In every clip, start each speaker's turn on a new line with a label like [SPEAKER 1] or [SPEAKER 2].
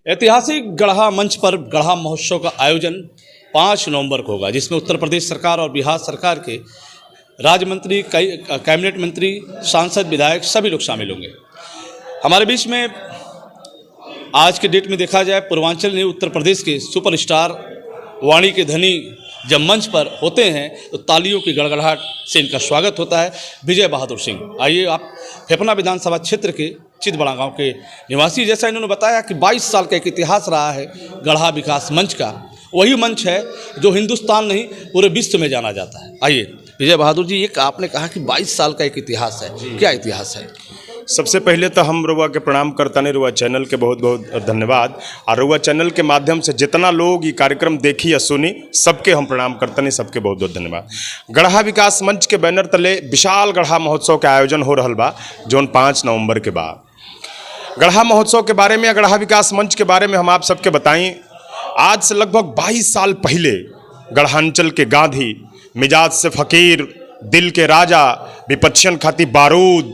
[SPEAKER 1] ऐतिहासिक गढ़ा मंच पर गढ़ा महोत्सव का आयोजन 5 नवंबर को होगा, जिसमें उत्तर प्रदेश सरकार और बिहार सरकार के राज्य मंत्री, कैबिनेट मंत्री, सांसद, विधायक सभी लोग शामिल होंगे। हमारे बीच में आज के डेट में देखा जाए, पूर्वांचल ने उत्तर प्रदेश के सुपरस्टार, वाणी के धनी जब मंच पर होते हैं तो तालियों की गड़गड़ाहट से इनका स्वागत होता है। विजय बहादुर सिंह, आइए आप फेफना विधानसभा क्षेत्र के चितबड़ा गांव के निवासी, जैसा इन्होंने बताया कि 22 साल का एक इतिहास रहा है गढ़ा विकास मंच का। वही मंच है जो हिंदुस्तान नहीं पूरे विश्व में जाना जाता है। आइए विजय बहादुर जी, एक आपने कहा कि 22 साल का एक इतिहास है, क्या इतिहास है?
[SPEAKER 2] सबसे पहले तो हम रुआ के प्रणाम करता नहीं, रुआ चैनल के बहुत बहुत धन्यवाद। और रुआ चैनल के माध्यम से जितना लोग ये कार्यक्रम देखी या सुनी, सबके हम प्रणाम करता नहीं, सबके बहुत बहुत धन्यवाद। गढ़ा विकास मंच के बैनर तले विशाल गढ़ा महोत्सव के आयोजन हो रहा बा, जौन 5 नवंबर के बाद। गढ़ा महोत्सव के बारे में या गढ़ा विकास मंच के बारे में हम आप सबके बताएं। आज से लगभग 22 साल पहले गढ़ांचल के गांधी, मिजाज से फकीर, दिल के राजा, विपक्षन खातिर बारूद,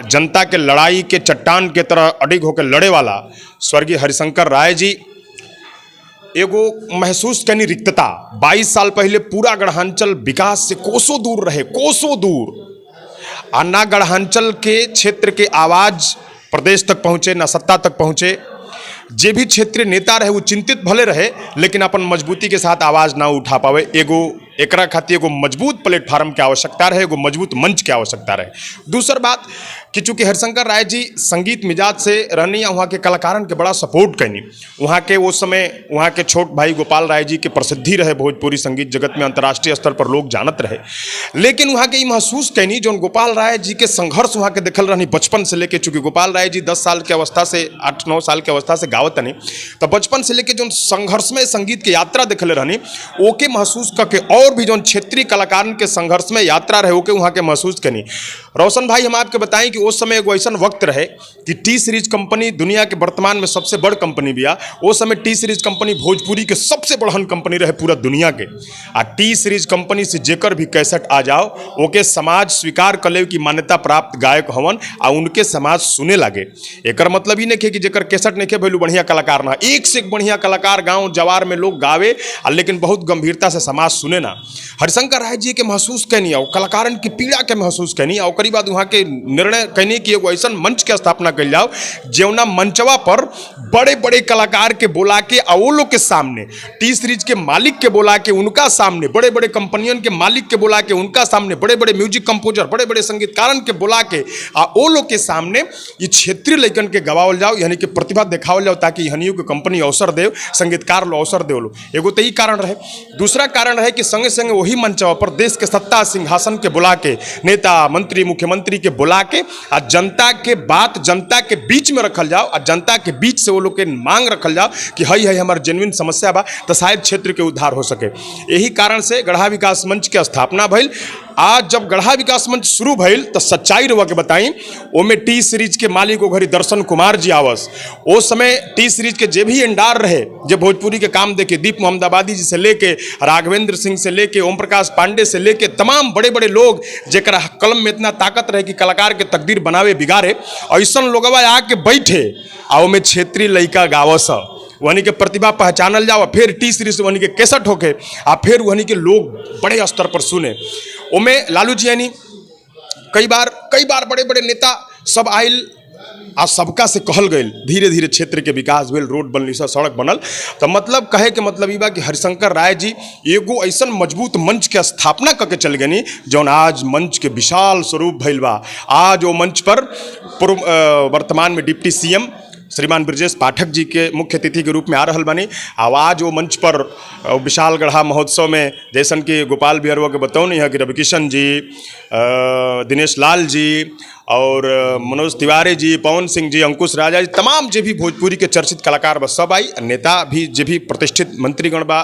[SPEAKER 2] जनता के लड़ाई के चट्टान के तरह अडिग होकर लड़े वाला स्वर्गीय हरिशंकर राय जी एगो महसूस करनी रिक्तता। 22 साल पहले पूरा गढ़ांचल विकास से कोसों दूर रहे, कोसों दूर। और ना गढ़ांचल के क्षेत्र के आवाज़ प्रदेश तक पहुँचे, ना सत्ता तक पहुँचे। जे भी क्षेत्रीय नेता रहे वो चिंतित भले रहे, लेकिन अपन मजबूती के साथ आवाज़ ना उठा पावे। एगो एकरा खातिर एगो मजबूत प्लेटफार्म की आवश्यकता रहे, एगो मजबूत मंच की आवश्यकता रहे। दूसर बात कि चूँकि हरिशंकर राय जी संगीत मिजाज से रहनी, वहाँ के कलाकारन के बड़ा सपोर्ट करनी। वहाँ के वो समय वहाँ के छोट भाई गोपाल राय जी के प्रसिद्धि रहे भोजपुरी संगीत जगत में, अंतर्राष्ट्रीय स्तर पर लोग जानत रहे। लेकिन वहाँ के ये महसूस कैनी जो गोपाल राय जी के संघर्ष वहाँ के देखल रहनी बचपन से लेके। चूँकि गोपाल राय जी 10 साल की अवस्था से 8-9 साल की अवस्था से गावत नहीं, तो बचपन से लेके जो संघर्ष में संगीत की यात्रा देखले रहनी, ओके महसूस करके और भी जो क्षेत्रीय कलाकारन के संघर्ष में यात्रा रहे ओके वहाँ के महसूस करनी। रोशन भाई, हम आपके बताएं कि उस समय एगो ऐसा वक्त रहे कि टी सीरीज कंपनी दुनिया के वर्तमान में सबसे बड़ कंपनी भी आ। उस समय टी सीरीज कंपनी भोजपुरी के सबसे बड़हन कंपनी रहे पूरा दुनिया के। आ टी सीरीज कंपनी से जेकर भी कैसेट आ जाओ ओके समाज स्वीकार कर ले कि मान्यता प्राप्त गायक हवन, आ उनके समाज सुने लगे। एकर मतलब ही नहीं कि जेकर कैसेट नहीं भैलू बढ़िया कलाकार ना, एक से एक बढ़िया कलाकार गाँव जवार में लोग गावे, लेकिन बहुत गंभीरता से समाज सुने ना। हरिशंकर राय जी के महसूस कैनी और कलाकारन की पीड़ा के महसूस कैनी, और ओकरी बाद वहाँ के निर्णय कैनी कि एगो ऐसा मंच के स्थापना कर जाओ जौना मंचवा पर बड़े बड़े कलाकार के बोला के वो लोग के सामने, टी सीरीज के मालिक के बोला के उनका सामने, बड़े बड़े कंपनियन के मालिक के बोला के उनका सामने, बड़े बड़े म्यूजिक कंपोजर, बड़े बड़े संगीतकारन के बोला के वो लोग के सामने ये क्षेत्रीय लैकन के गवावल जाओ, यानी कि प्रतिभा दिखावल जाओ, ताकि हनियों के कंपनी अवसर दे, संगीतकार लो अवसर दे लो। एगो तो यही कारण रहे। दूसरा कारण रहे कि संगे संगे वही मंचवा पर देश के सत्ता सिंहासन के बुला के, नेता मंत्री मुख्यमंत्री के बुला के आ जनता के बात जनता के बीच में रखल जाओ, और जनता के बीच से वो लोग के मांग रखल जाओ कि हई है हमार जेन्युइन समस्या बा, तो शायद क्षेत्र के उद्धार हो सके। यही कारण से गढ़ा विकास मंच के स्थापना भइल। आज जब गढ़ा विकास मंच शुरू भइल तो सच्चाई रवा के बताई, ओमे टी सीरीज के मालिक घरी दर्शन कुमार जी आवस। उस समय टी सीरीज के जे भी एंडार रहे, जे भोजपुरी के काम देखे, दीप मोहम्मदाबादी जी से लेके राघवेंद्र सिंह से लेके ओम प्रकाश पांडे से लेके तमाम बड़े बड़े लोग जेकरा कलम में इतना ताकत रहे कि कलाकार के तकदीर बनावे बिगाड़े, ऐसा लोगवा आके बैठे आओ में क्षेत्रीय लइका गावस, वहीं के प्रतिभा पहचानल जाओ, फिर टी सीरीज से वहीं के कैसेट होके फिर वहीं के लोग बड़े स्तर पर सुने। ओमे लालू जी यानी कई बार बड़े बड़े नेता सब आयल आ सबका से कहल गए, धीरे धीरे क्षेत्र के विकास भेल, रोड बनल, सड़क बनल। तो मतलब कहे के मतलब ई बा कि हरिशंकर राय जी एगो ऐसा मजबूत मंच के स्थापना करके चल गनी जौन आज मंच के विशाल स्वरूप भइल बा। आज वो मंच पर वर्तमान में डिप्टी सीएम श्रीमान ब्रजेश पाठक जी के मुख्य अतिथि के रूप में आ रहल बानी। आवाज़ वो मंच पर विशाल गढ़ा महोत्सव में जैसन कि गोपाल बिहारवा के बतौनी है कि रविकिशन जी, दिनेश लाल जी और मनोज तिवारी जी, पवन सिंह जी, अंकुश राजा जी, तमाम जे भी भोजपुरी के चर्चित कलाकार बा सब आई। नेता भी जे भी प्रतिष्ठित मंत्रीगण बा,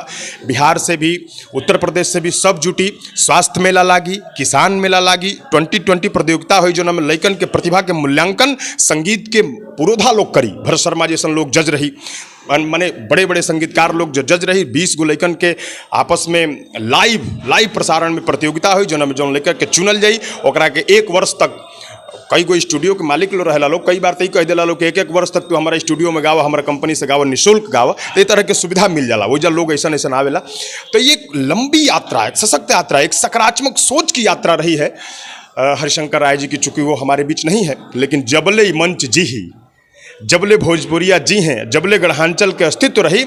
[SPEAKER 2] बिहार से भी, उत्तर प्रदेश से भी सब जुटी। स्वास्थ्य मेला लागी, किसान मेला लागी, 2020 प्रतियोगिता हुई जो न लैकन के प्रतिभा के मूल्यांकन संगीत के पुरोधा लोग करी। भरत शर्मा जैसन लोग जज रही, माने बड़े बड़े संगीतकार लोग जो जज रही। 20 गो लैकन के आपस में लाइव प्रसारण में प्रतियोगिता हुई जो लेकर के चुनल जाई, ओकरा के 1 वर्ष तक कई गो स्टूडियो के मालिक लोग रहेला लोग कई बार तो ही कह देला लोग कि एक वर्ष तक तू हमारा स्टूडियो में गावा, हमारा कंपनी से गावा, निःशुल्क गावा, तो ये तरह के सुविधा मिल जाला। वो जब लोग ऐसा ऐसा आवेला, तो ये एक लंबी यात्रा है, एक सशक्त यात्रा है, एक सकारात्मक सोच की यात्रा रही है हरिशंकर राय जी की। चूंकि वो हमारे बीच नहीं है, लेकिन जबले मंच जी ही, जबले भोजपुरिया जी हैं, जबले गढ़ांचल के अस्तित्व रही,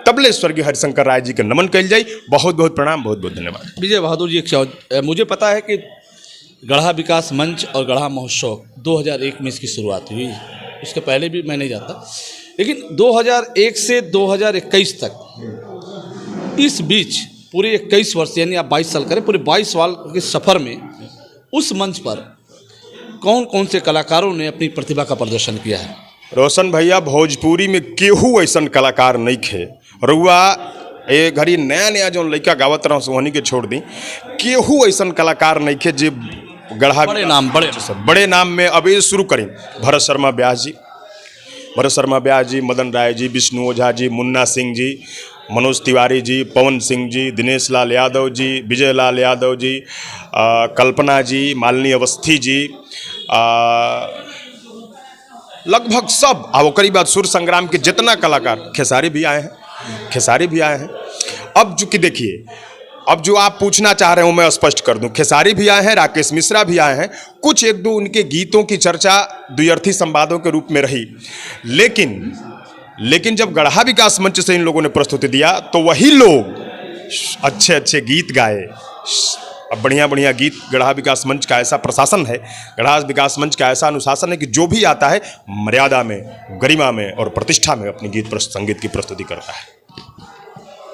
[SPEAKER 2] तबले स्वर्गीय हरिशंकर राय जी के नमन कल जाई। बहुत बहुत प्रणाम, बहुत बहुत धन्यवाद।
[SPEAKER 1] विजय बहादुर जी, मुझे पता है कि गढ़ा विकास मंच और गढ़ा महोत्सव 2001 में इसकी शुरुआत हुई, उसके पहले भी मैं नहीं जानता, लेकिन 2001 से 2021 तक, इस बीच पूरे 21 वर्ष, यानी आप 22 साल करें, पूरे 22 साल के सफ़र में उस मंच पर कौन कौन से कलाकारों ने अपनी प्रतिभा का प्रदर्शन किया है?
[SPEAKER 2] रोशन भैया, भोजपुरी में केहू ऐसा कलाकार नहीं खे। रुआ ए घड़ी नया नया जो लड़का गावत रहा सोहनी के छोड़ दी, केहू ऐसा कलाकार नहीं खे जो गढ़ा बड़े नाम में। अब ये शुरू करें, भरत शर्मा ब्यास जी, मदन राय जी, विष्णु ओझा जी, मुन्ना सिंह जी, मनोज तिवारी जी, पवन सिंह जी, दिनेश लाल यादव जी, विजय लाल यादव जी, कल्पना जी, मालिनी अवस्थी जी, लगभग सब। और करीब बाद सुर संग्राम के जितना कलाकार, खेसारी भी आए हैं। अब चूंकि देखिए, अब जो आप पूछना चाह रहे हो मैं स्पष्ट कर दूं, खेसारी भी आए हैं, राकेश मिश्रा भी आए हैं, कुछ एक दो उनके गीतों की चर्चा द्व्यर्थी संवादों के रूप में रही, लेकिन जब गढ़ा विकास मंच से इन लोगों ने प्रस्तुति दिया तो वही लोग अच्छे अच्छे गीत गाए। अब बढ़िया बढ़िया गीत। गढ़ा विकास मंच का ऐसा प्रशासन है, गढ़ा विकास मंच का ऐसा अनुशासन है कि जो भी आता है मर्यादा में, गरिमा में और प्रतिष्ठा में अपनी संगीत की प्रस्तुति करता है।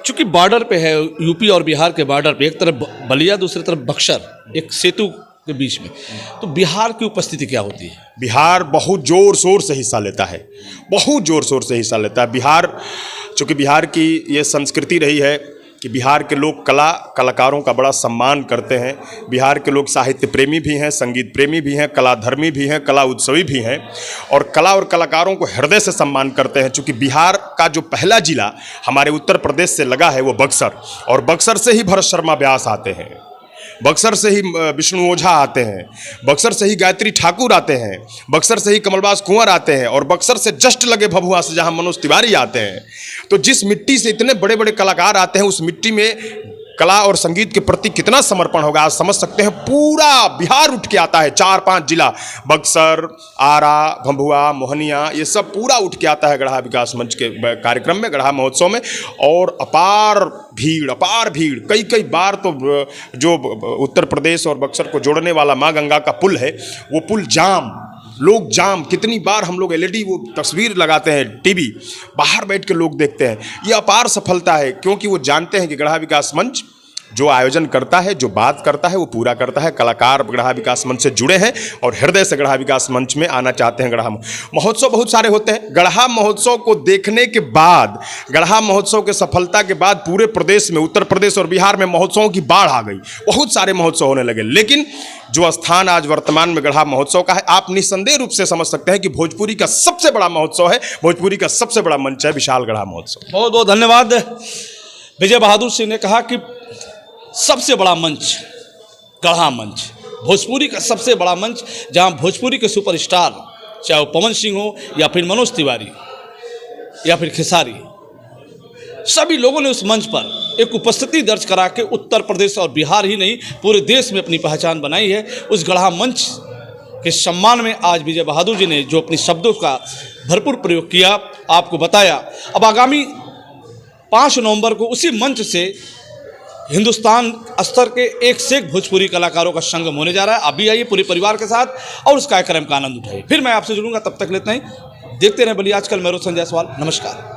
[SPEAKER 1] चूंकि बॉर्डर पे है, यूपी और बिहार के बॉर्डर पे, एक तरफ बलिया, दूसरी तरफ बक्सर, एक सेतु के बीच में, तो बिहार की उपस्थिति क्या होती है?
[SPEAKER 2] बिहार बहुत जोर शोर से हिस्सा लेता है, बहुत जोर शोर से हिस्सा लेता है बिहार। चूँकि बिहार की ये संस्कृति रही है कि बिहार के लोग कलाकारों का बड़ा सम्मान करते हैं। बिहार के लोग साहित्य प्रेमी भी हैं, संगीत प्रेमी भी हैं, कलाधर्मी भी हैं, कला उत्सवी भी हैं, और कला और कलाकारों को हृदय से सम्मान करते हैं। चूँकि बिहार का जो पहला जिला हमारे उत्तर प्रदेश से लगा है वो बक्सर, और बक्सर से ही भरत शर्मा व्यास आते हैं, बक्सर से ही विष्णु ओझा आते हैं, बक्सर से ही गायत्री ठाकुर आते हैं, बक्सर से ही कमलबास कुंवर आते हैं, और बक्सर से जस्ट लगे भभुआ से जहां मनोज तिवारी आते हैं। तो जिस मिट्टी से इतने बड़े बड़े कलाकार आते हैं, उस मिट्टी में कला और संगीत के प्रति कितना समर्पण होगा आज समझ सकते हैं। पूरा बिहार उठ के आता है, 4-5 जिला, बक्सर, आरा, भभुआ, मोहनिया, ये सब पूरा उठ के आता है गढ़ा विकास मंच के कार्यक्रम में, गढ़ा महोत्सव में। और अपार भीड़, कई बार तो जो उत्तर प्रदेश और बक्सर को जोड़ने वाला माँ गंगा का पुल है, वो पुल लोग जाम, कितनी बार हम लोग LED वो तस्वीर लगाते हैं, टीवी बाहर बैठ के लोग देखते हैं। ये अपार सफलता है, क्योंकि वो जानते हैं कि गढ़ा विकास मंच जो आयोजन करता है, जो बात करता है, वो पूरा करता है। कलाकार गढ़ा विकास मंच से जुड़े हैं और हृदय से गढ़ा विकास मंच में आना चाहते हैं। गढ़ा महोत्सव बहुत सारे होते हैं। गढ़ा महोत्सव को देखने के बाद, गढ़ा महोत्सव के सफलता के बाद पूरे प्रदेश में, उत्तर प्रदेश और बिहार में महोत्सवों की बाढ़ आ गई, बहुत सारे महोत्सव होने लगे। लेकिन जो स्थान आज वर्तमान में गढ़ा महोत्सव का है, आप निस्संदेह रूप से समझ सकते हैं कि भोजपुरी का सबसे बड़ा महोत्सव है, भोजपुरी का सबसे बड़ा मंच है विशाल गढ़ा महोत्सव।
[SPEAKER 1] बहुत बहुत धन्यवाद। विजय बहादुर सिंह ने कहा कि सबसे बड़ा मंच गढ़ा मंच, भोजपुरी का सबसे बड़ा मंच, जहां भोजपुरी के सुपरस्टार, चाहे वो पवन सिंह हो या फिर मनोज तिवारी या फिर खेसारी, सभी लोगों ने उस मंच पर एक उपस्थिति दर्ज करा के उत्तर प्रदेश और बिहार ही नहीं, पूरे देश में अपनी पहचान बनाई है। उस गढ़ा मंच के सम्मान में आज विजय बहादुर जी ने जो अपने शब्दों का भरपूर प्रयोग किया, आपको बताया। अब आगामी 5 नवंबर को उसी मंच से हिंदुस्तान स्तर के एक से एक भोजपुरी कलाकारों का संगम होने जा रहा है। आप भी आइए पूरे परिवार के साथ और उस कार्यक्रम का आनंद उठाइए। फिर मैं आपसे जुड़ूंगा, तब तक लेते हैं, देखते रहें बलिया आजकल। मैं रोशन जायसवाल, नमस्कार।